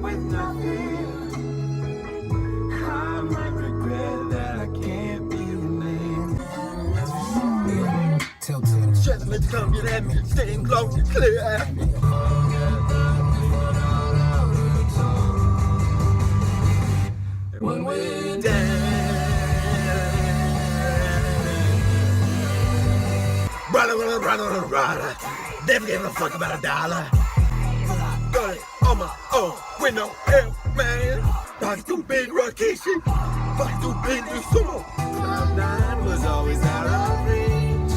with nothing. I might regret that I can't be your man. Telltale. Gentlemen, come get at me. Staying close and clear at me. When we're down. Brother. Never gave a fuck about a dollar. Got it on my own with no help, man. Pocket too big, Kacey. Pocket too big, the Sumo. Cloud 9 was always out of reach.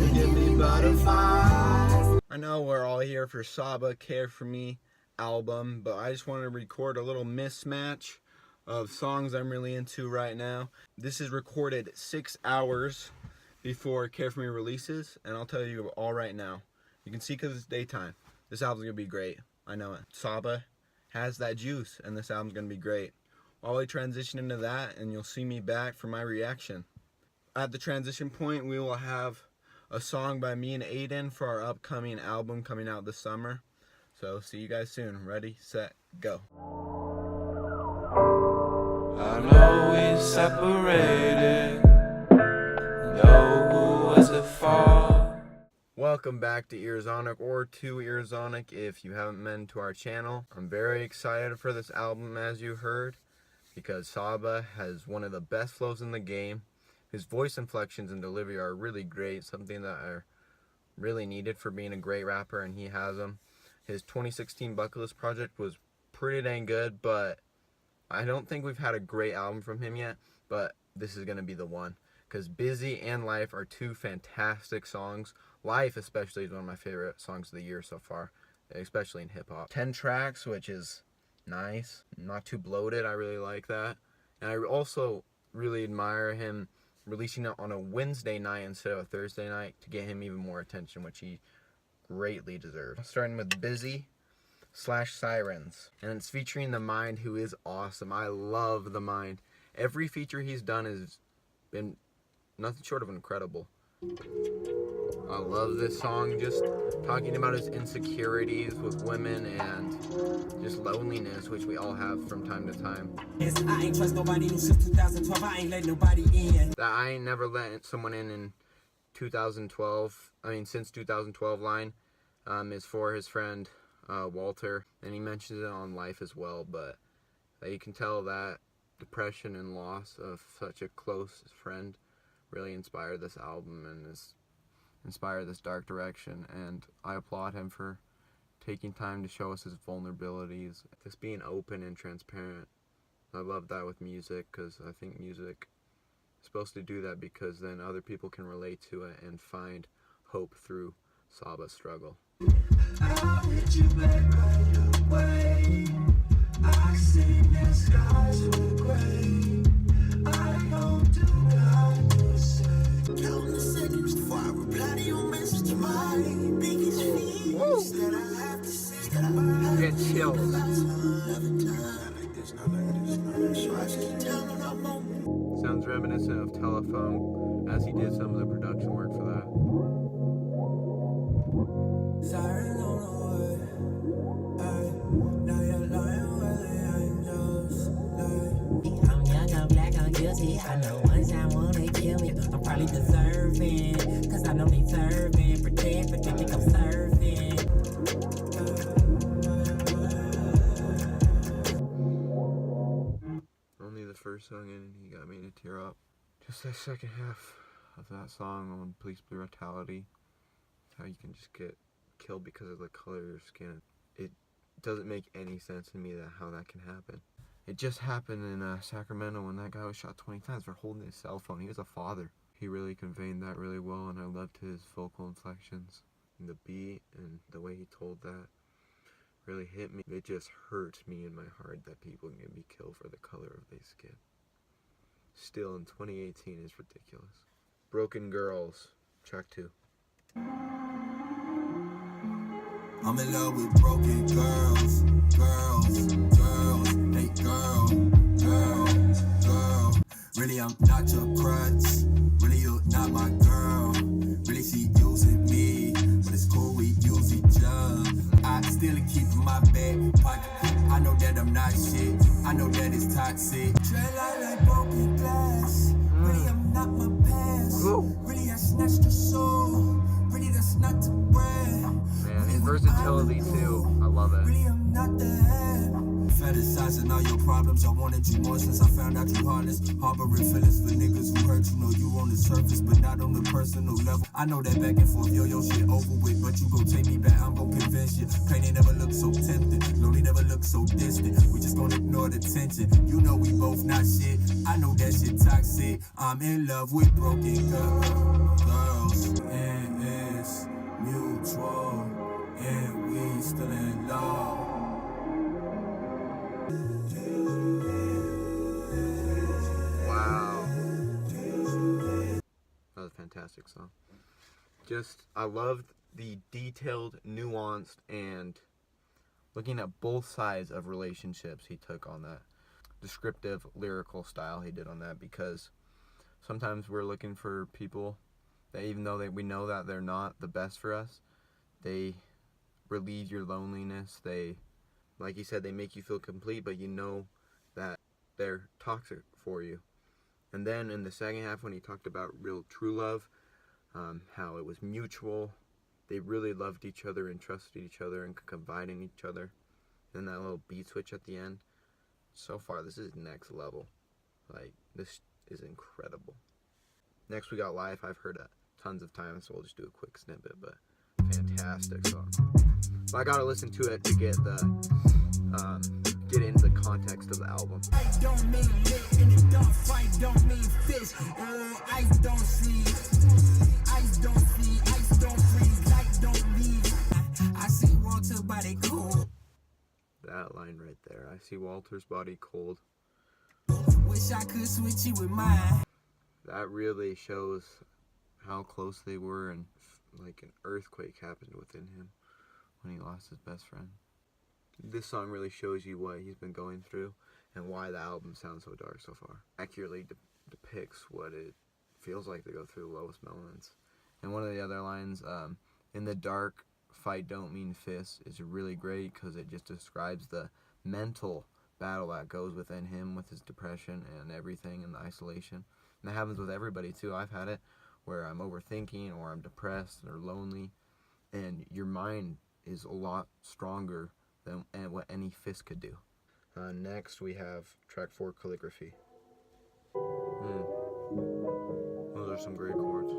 You give me butterflies. I know we're all here for Saba Care For Me album, but I just wanted to record a little mismatch of songs I'm really into right now. This is recorded 6 hours before Care For Me releases, and I'll tell you all right now. You can see because it's daytime. This album's gonna be great. I know it. Saba has that juice, and this album's gonna be great. While we transition into that, and you'll see me back for my reaction. At the transition point, we will have a song by me and Aiden for our upcoming album coming out this summer. So see you guys soon. Ready, set, go. I know we separated. Know who was at fault. Welcome back to Earzonik, or to Earzonik if you haven't been to our channel. I'm very excited for this album, as you heard, because Saba has one of the best flows in the game. His voice inflections and delivery are really great, something that are really needed for being a great rapper, and he has them. His 2016 Bucket List project was pretty dang good, but I don't think we've had a great album from him yet, but this is going to be the one. Because Busy and Life are two fantastic songs. Life especially is one of my favorite songs of the year so far, especially in hip-hop. 10 tracks, which is nice. Not too bloated, I really like that. And I also really admire him releasing it on a Wednesday night instead of a Thursday night to get him even more attention, which he greatly deserves. Starting with Busy / Sirens, and it's featuring The Mind, who is awesome. I love The Mind. Every feature he's done has been nothing short of incredible. I love this song, just talking about his insecurities with women and just loneliness, which we all have from time to time. I ain't trust nobody since 2012. I ain't let nobody in. That I ain't never let someone in 2012. Since 2012 line is for his friend Walter, and he mentions it on Life as well. But you can tell that depression and loss of such a close friend really inspired this album and inspired this dark direction, and I applaud him for taking time to show us his vulnerabilities, just being open and transparent. I love that with music, because I think music is supposed to do that, because then other people can relate to it and find hope through Saba's struggle. I'll hit you back right away. I sing the skies were gray. I hope to God you'll say. Count the seconds before I reply to your message. To my biggest fears that I have to say. Get chills. Sounds reminiscent of Telephone, as he did some of the production work for that. Sirens on the way. Now you're lying where the angels lay. I'm young, I'm black, I'm guilty. I know one time wanna kill me. I'm probably deserving, cause I know they serving. Pretend, but they think I'm serving. Only the first song in, he got me to tear up. Just that second half of that song on police brutality, how you can just get killed because of the color of your skin. It doesn't make any sense to me that how that can happen. It just happened in Sacramento when that guy was shot 20 times for holding his cell phone. He was a father. He really conveyed that really well, and I loved his vocal inflections. And the beat and the way he told that really hit me. It just hurt me in my heart that people can be killed for the color of their skin. Still in 2018 is ridiculous. Broken Girls, track 2. I'm in love with broken girls, hey girl. Really, I'm not your crutch. Really, you're not my girl. Really, she using me Really, I snatched your soul. Really, that's not the bread. Man, his versatility too. I love it. Really, I'm not the head. Fantasizing all your problems, I wanted you more since I found out you heartless. Harboring feelings for niggas who hurt you, know you on the surface, but not on the personal level. I know that back and forth, yo, shit over with, but you gon' take me back, I'm gon' convince you. Pain ain't never looked so tempting, lonely never looked so distant. We just gon' ignore the tension, you know we both not shit. I know that shit toxic, I'm in love with broken girls. And it's mutual, and we still in love. Wow. That was a fantastic song. I loved the detailed, nuanced, and looking at both sides of relationships he took on that. Descriptive, lyrical style he did on that, because sometimes we're looking for people that, even though we know that they're not the best for us, they relieve your loneliness. They, like he said, they make you feel complete, but you know that they're toxic for you. And then in the second half, when he talked about real true love, how it was mutual, they really loved each other and trusted each other and could confide in each other. And that little beat switch at the end. So far, this is next level. Like, this is incredible. Next, we got Life. I've heard it tons of times, so we'll just do a quick snippet, but fantastic song. So I gotta listen to it to get into the context of the album. Ice don't mean lit, and it don't fight, don't mean fish. Ice don't see, ice don't see, ice don't freeze, light don't leave. I see Walter body cold. That line right there. I see Walter's body cold. Wish I could switch you with mine. That really shows how close they were, and like an earthquake happened within him when he lost his best friend. This song really shows you what he's been going through and why the album sounds so dark so far. Accurately depicts what it feels like to go through the lowest moments. And one of the other lines, in the dark, fight don't mean fists, is really great because it just describes the mental battle that goes within him with his depression and everything and the isolation. And that happens with everybody too. I've had it where I'm overthinking or I'm depressed or lonely, and your mind is a lot stronger than what any fist could do. Next we have track 4, Calligraphy. Those are some great chords.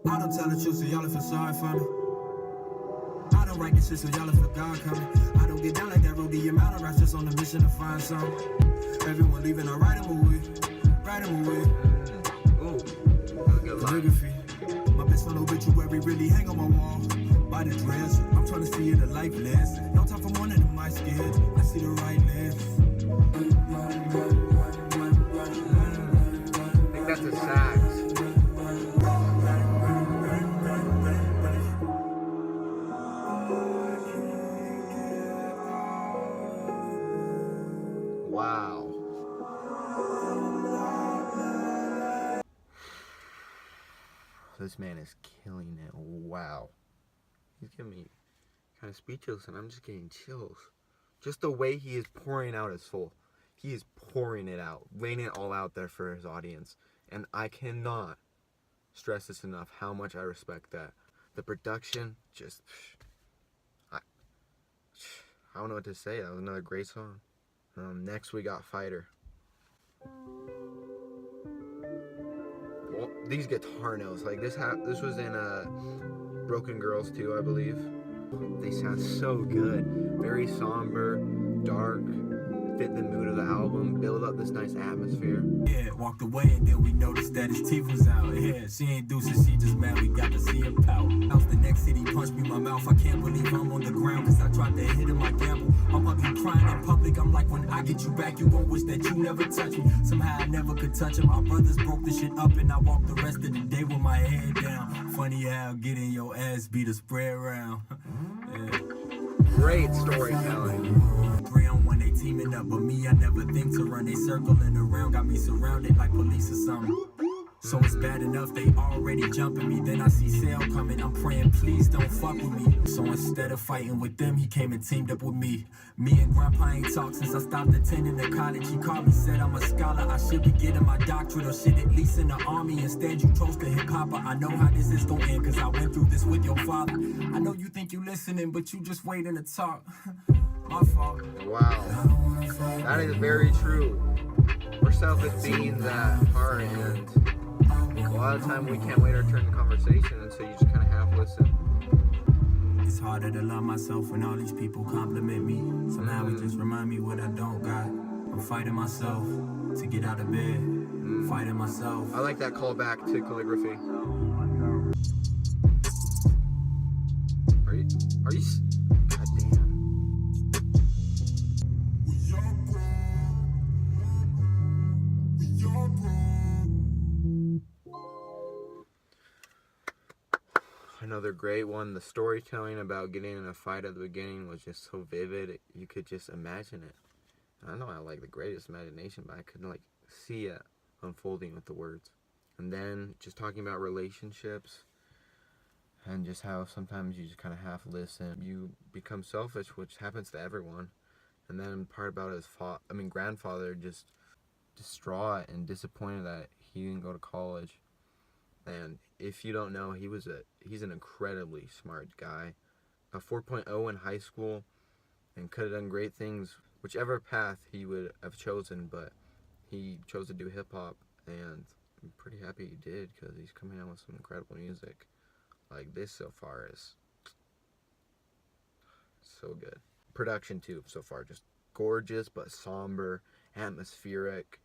I don't tell the truth, so y'all feel sorry for me. I don't write this shit, so y'all feel God coming. I don't get down like that road, the amount of rats just on a mission to find some. Everyone leaving, I write them away. Write them away. Calligraphy. My best friend obituary really hang on my wall. By the dress, I'm trying to see it a life lesson. No time for one of them, my scared. I see the right left. I think that's a sax. Wow. This man is killing it. Wow. He's giving me kind of speechless, and I'm just getting chills. Just the way he is pouring out his soul. He is pouring it out, laying it all out there for his audience. And I cannot stress this enough, how much I respect that. The production, just... I don't know what to say. That was another great song. Next, we got Fighter. Well, these guitar notes, like this was in Broken Girls too, I believe. They sound so good. Very somber, dark, fit the mood of the album, build up this nice atmosphere. Yeah, walked away and then we noticed that his teeth was out. Yeah, she ain't deuces, she just mad we got to see him pout. Out the next city, punched me in my mouth. I can't believe I'm on the ground, cause I tried to hit him my gamble. I'm ugly crying in public. I'm like, when I get you back, you gon' wish that you never touched me. Somehow I never could touch him. My brothers broke the shit up and I walked the rest of the day with my head down. Funny how getting your ass beat a spray around. Yeah. Great storytelling. When they teaming up, but me, I never think to run. They circling around, got me surrounded like police or something. So it's bad enough they already jumping me. Then I see Sale coming, I'm praying please don't fuck with me. So instead of fighting with them, he came and teamed up with me. Me and Grandpa ain't talked since I stopped attending the college. He called me, said I'm a scholar, I should be getting my doctorate or shit at least in the army. Instead you chose to hip hop. I know how this is gonna end, cause I went through this with your father. I know you think you listening, but you just waiting to talk. My fault. Wow. That is very true. We're selfish beings at heart, and a lot of time we can't wait our turn in conversation, and so you just kind of half listen. It's harder to love myself when all these people compliment me. Somehow it just remind me what I don't got. I'm fighting myself to get out of bed. Fighting myself. I like that callback to calligraphy. Are you? God damn. Another great one. The storytelling about getting in a fight at the beginning was just so vivid. You could just imagine it. I know I like the greatest imagination, but I couldn't like see it unfolding with the words. And then just talking about relationships and just how sometimes you just kind of half listen. You become selfish, which happens to everyone. And then part about his grandfather, just distraught and disappointed that he didn't go to college. And if you don't know, he's an incredibly smart guy. A 4.0 in high school, and could have done great things, whichever path he would have chosen, but he chose to do hip-hop, and I'm pretty happy he did, because he's coming out with some incredible music. Like, this so far is so good. Production, too, so far, just gorgeous, but somber, atmospheric,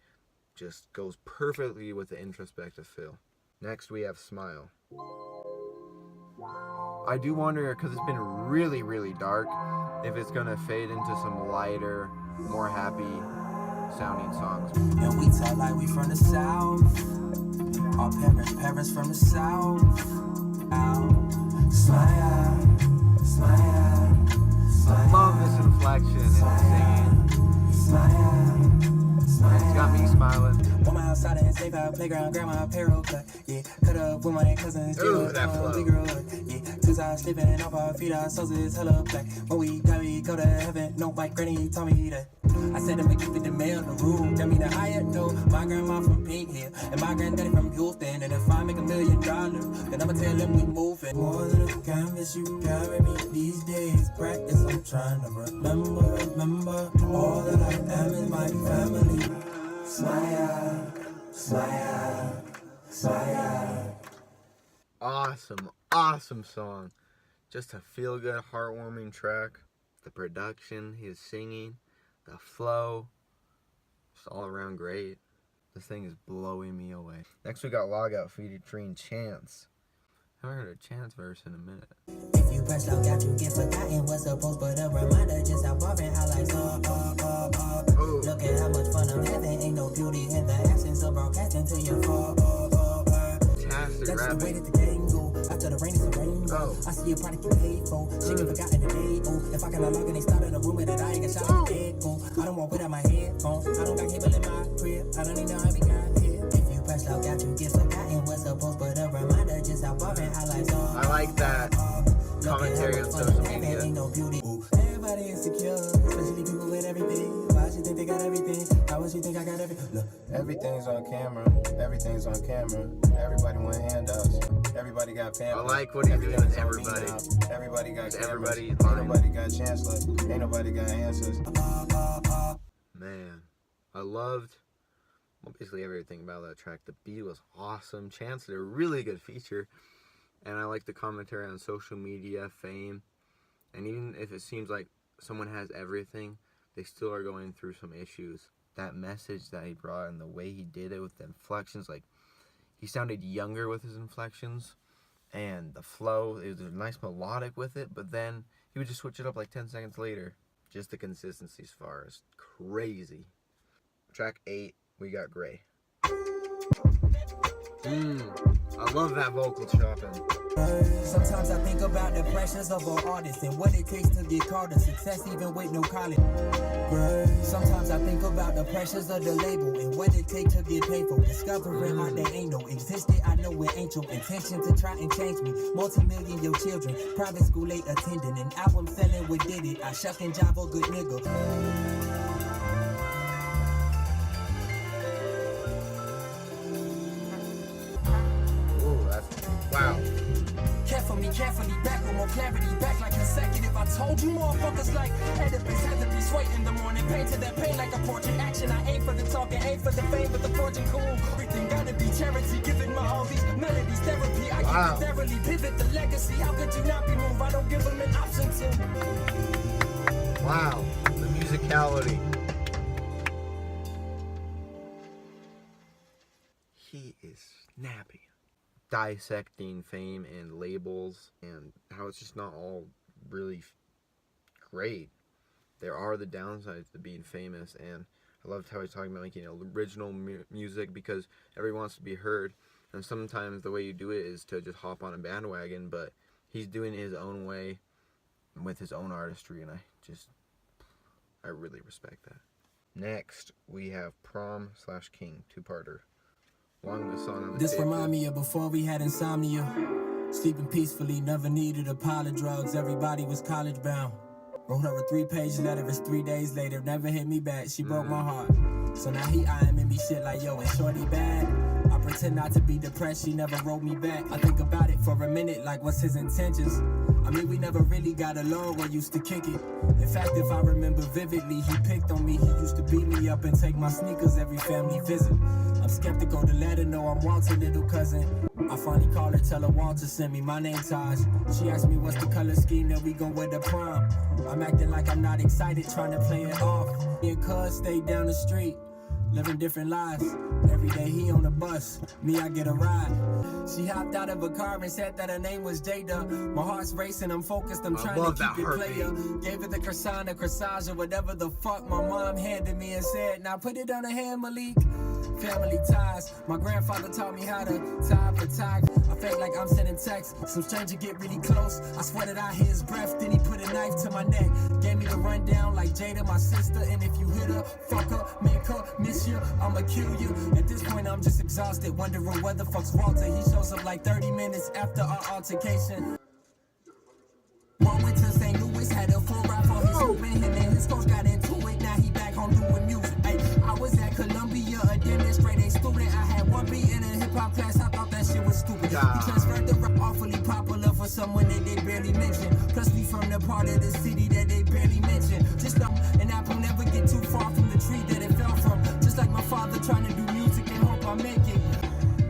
just goes perfectly with the introspective feel. Next, we have Smile. I do wonder, because it's been really, really dark, if it's going to fade into some lighter, more happy sounding songs. And we talk like we from the South. Our parents from the South. Smile, smile, smile. Love this inflection and singing. Smile, smile. It's got me smiling. Woman outside in safe out playground, grandma apparel cut. Yeah, cut up with my cousins. Ooh, that flow. Yeah, 2 sides slipping off our feet, our souls is hella black. When we die, we go to heaven. No, my granny told me that. I said I'ma keep it the mail in the room. Tell me the higher no. My grandma from Pink Hill and my granddaddy from Houston. And if I make $1 million, then I'ma tell them we moving. More than a canvas, you carry me these days. Practice, I'm trying to remember. All that I am is my family. Smile, smile, smile. Awesome song. Just a feel-good, heartwarming track. The production, his singing, the flow, just all around great. This thing is blowing me away. Next we got Logout featuring Chance. I haven't heard a Chance verse in a minute. If you press out, got you get forgotten what's supposed, but a reminder just how boring I like Ooh. Look at how much fun I'm having, ain't no beauty in the absence of broadcasting to your fall. Fantastic That's the way rapping. that the game go. After the rain is a rainbow. I see a product you paid for. She get forgotten the day. Oh, if I can unlock and they started a rumor that I ain't got shot at the dead. Oh, I don't want without my headphones. I don't got cable in my crib. I don't even know how we got here. If you press out, got you get forgotten what's supposed, but a reminder just how boring I like. I like that commentary on social media. Ain't no beauty. Everybody insecure, especially people with everything. Why she think they got everything? How would she think I got everything? Look, everything's on camera. Everything's on camera. Everybody want handouts. Everybody got family. I like what he's doing with everybody. Everybody got cameras. Everybody Ain't nobody got chancellor. Ain't nobody got answers. Man, I loved basically everything about that track. The beat was awesome. Chance did a really good feature. And I like the commentary on social media, fame. And even if it seems like someone has everything, they still are going through some issues. That message that he brought and the way he did it with the inflections, like, he sounded younger with his inflections. And the flow, it was a nice melodic with it, but then he would just switch it up like 10 seconds later. Just the consistency as far as crazy. Track 8, we got Gray. I love that vocal chopping. Sometimes I think about the pressures of an artist and what it takes to get caught in success even with no college. Sometimes I think about the pressures of the label and what it takes to get paid for. Discovering art that ain't no existed, I know it ain't your intention to try and change me. Multi-million your children, private school late attending, an album selling what did it. I shuck and jive a good nigga. Wow. Carefully, back with more clarity, back like consecutive. I told you motherfuckers like Oedipus had to be sweat in the morning, painted that pain like a portrait. Action, I ain't for the talking, ain't for the fame, but the fortune cool. Everything gotta be charity, giving my all these melodies therapy. I can thoroughly pivot the legacy. How could you not be moved? I don't give them an option to. Wow, the musicality. He is snappy. Dissecting fame and labels and how it's just not all really great. There are the downsides to being famous, and I loved how he's talking about making original music because everyone wants to be heard, and sometimes the way you do it is to just hop on a bandwagon, but he's doing it his own way with his own artistry, and I really respect that. Next, we have Prom/King, two-parter. Longest song on the This tape. remind me of before we had insomnia. Sleeping peacefully, never needed a pile of drugs. Everybody was college bound. Wrote her a 3-page letter, it's 3 days later. Never hit me back, she broke my heart. So now he eyeing me shit like, yo, is shorty bad? I pretend not to be depressed, she never wrote me back. I think about it for a minute, like what's his intentions? I mean, we never really got along or used to kick it. In fact, if I remember vividly, he picked on me. He used to beat me up and take my sneakers every family visit. I'm skeptical to let her know I'm Walter's little cousin. I finally called her, tell her Walter sent me my name Taj. She asked me what's the color scheme that we gon' wear to prom. I'm acting like I'm not excited, trying to play it off. Me and Cuz stayed down the street, living different lives. Every day he on the bus, me I get a ride. She hopped out of a car and said that her name was Jada. My heart's racing, I'm focused, I'm trying to keep it player. Gave her the croissant, a corsage, or whatever the fuck my mom handed me and said, now put it on her hand, Malik. Family ties, my grandfather taught me how to tie for tie. I felt like I'm sending texts, some stranger get really close. I swear that I hear his breath, then he put a knife to my neck. Gave me the rundown like Jada, my sister. And if you hit her, fuck her, make her miss you, I'ma kill you. At this point I'm just exhausted, wondering where the fuck's Walter. He shows up like 30 minutes after our altercation. One went to St. Louis, had a full ride for his hoop, and him and his coach got into it. Now he back home doing music. Ay, I was at Columbia, a demonstrating student. I had one beat in a hip-hop class, I thought that shit was stupid. He transferred the rap awfully popular for someone that they barely mention. Plus we from the part of the city that they barely mention. Just know an apple never get too far from the tree that it fell from. Just like my father trying to do music and hope I make it.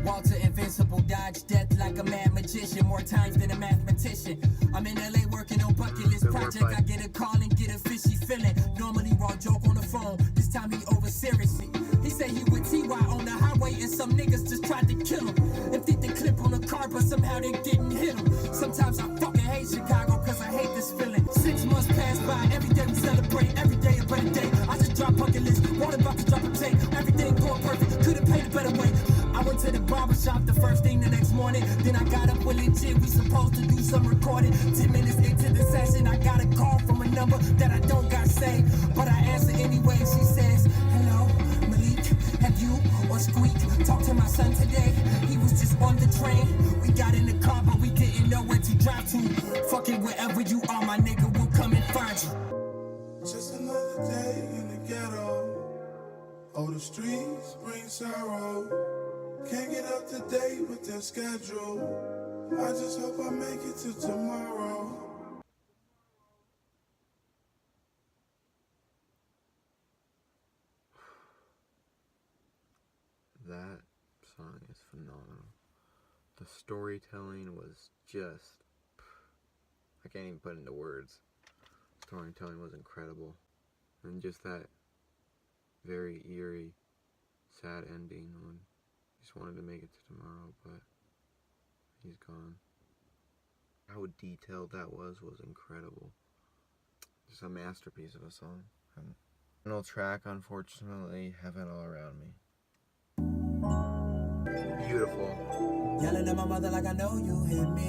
Walter invincible, dodge death like a mad magician, more times than a mathematician. I'm in LA working on bucket list project. I get a call and get a fishy feeling. Normally raw joke on the phone, this time he over seriously. He said he with TY on the highway and some niggas just tried to kill him. Emptied the clip on the car, but somehow they didn't hit him. Sometimes I fucking hate Chicago cause I hate this feeling. 6 months pass by, every day we celebrate, every day a better day. I just dropped bucket list, what about to drop a tape. Everything going perfect, could've paid a better way. I went to the barbershop the first thing the next morning. Then I got up with legit, we supposed to do some recording. 10 minutes into the session, I got a call from a number that I don't got saved. But I answer anyway, she says, hello, Malik, have you or Squeak talked to my son today? He was just on the train. We got in the car, but we didn't know where to drive to. Fucking wherever you are, my nigga, we'll come and find you. Just another day in the ghetto. Oh, the streets bring sorrow. Can't get up to date with their schedule. I just hope I make it to tomorrow. That song is phenomenal. The storytelling was just, I can't even put into words. Storytelling was incredible. And just that very eerie, sad ending when he just wanted to make it to tomorrow, but he's gone. How detailed that was incredible. Just a masterpiece of a song. Final track, unfortunately, Heaven All Around Me. Beautiful. Yelling at my mother like I know you hear me.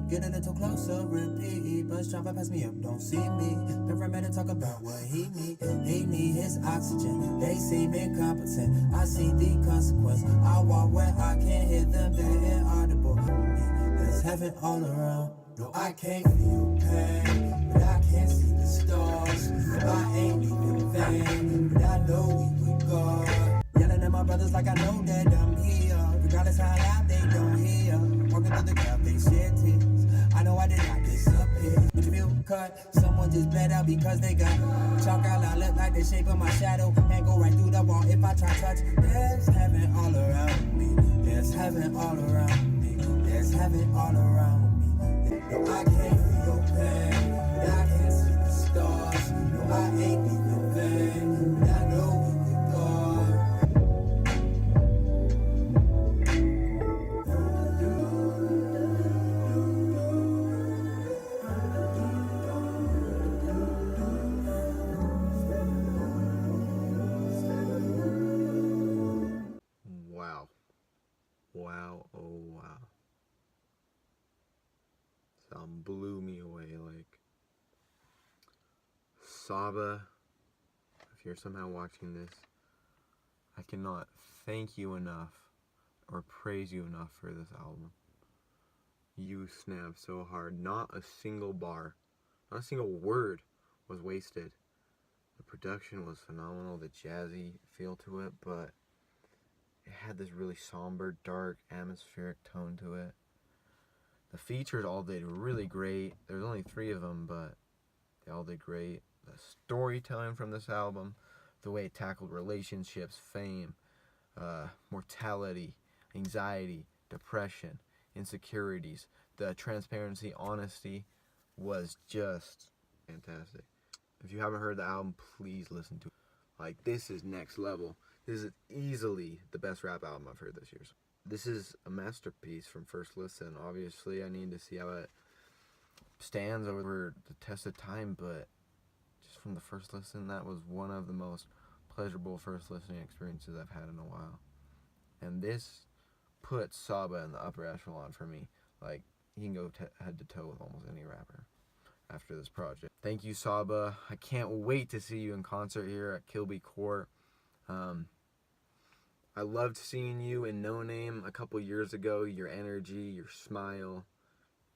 Get a little closer, repeat. Bus driver pass me up, don't see me. Paramedic talk about what he need his oxygen. They seem incompetent. I see the consequence. I walk where I can't hear them. They're inaudible. There's heaven all around. No, I can't feel pain, but I can see the stars. No, I ain't even vain, but I know we with God. Yelling at my brothers like I know that I'm here. Regardless how loud they don't hear. Walking through the crowd, they shed tears. I know I did not disappear. Would you feel cut? Someone just bled out because they got chalk out. I look like the shape of my shadow. And go right through the wall if I try to touch. There's heaven all around me. There's heaven all around me. There's heaven all around me. No, I can't feel pain, but I can see the stars. No, I ain't even vain, but I know we with God. Wow. Wow, oh wow. Sound blew me away. Like, Saba, if you're somehow watching this, I cannot thank you enough or praise you enough for this album. You snapped so hard. Not a single bar, not a single word was wasted. The production was phenomenal, the jazzy feel to it, but it had this really somber, dark, atmospheric tone to it. The features all did really great. There's only 3 of them, but they all did great. The storytelling from this album, the way it tackled relationships, fame, mortality, anxiety, depression, insecurities, the transparency, honesty was just fantastic. If you haven't heard the album, please listen to it. Like, this is next level. This is easily the best rap album I've heard this year. This is a masterpiece from first listen. Obviously, I need to see how it stands over the test of time, but just from the first listen, that was one of the most pleasurable first listening experiences I've had in a while. And this puts Saba in the upper echelon for me. Like, he can go head to toe with almost any rapper after this project. Thank you, Saba. I can't wait to see you in concert here at Kilby Court. I loved seeing you in No Name a couple years ago. Your energy, your smile,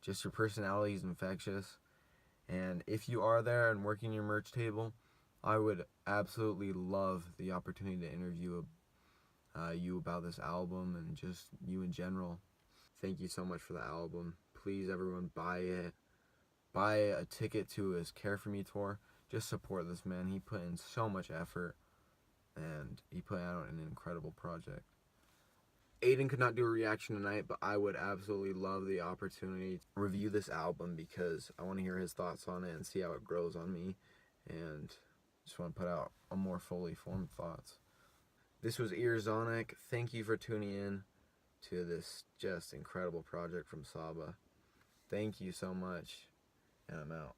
just your personality is infectious. And if you are there and working your merch table, I would absolutely love the opportunity to interview you about this album and just you in general. Thank you so much for the album. Please, everyone, buy it. Buy a ticket to his Care For Me tour. Just support this man. He put in so much effort, and he put out an incredible project. Aiden could not do a reaction tonight, but I would absolutely love the opportunity to review this album because I want to hear his thoughts on it and see how it grows on me, and just want to put out a more fully formed thoughts. This was Earzonik. Thank you for tuning in to this just incredible project from Saba. Thank you so much, and I'm out.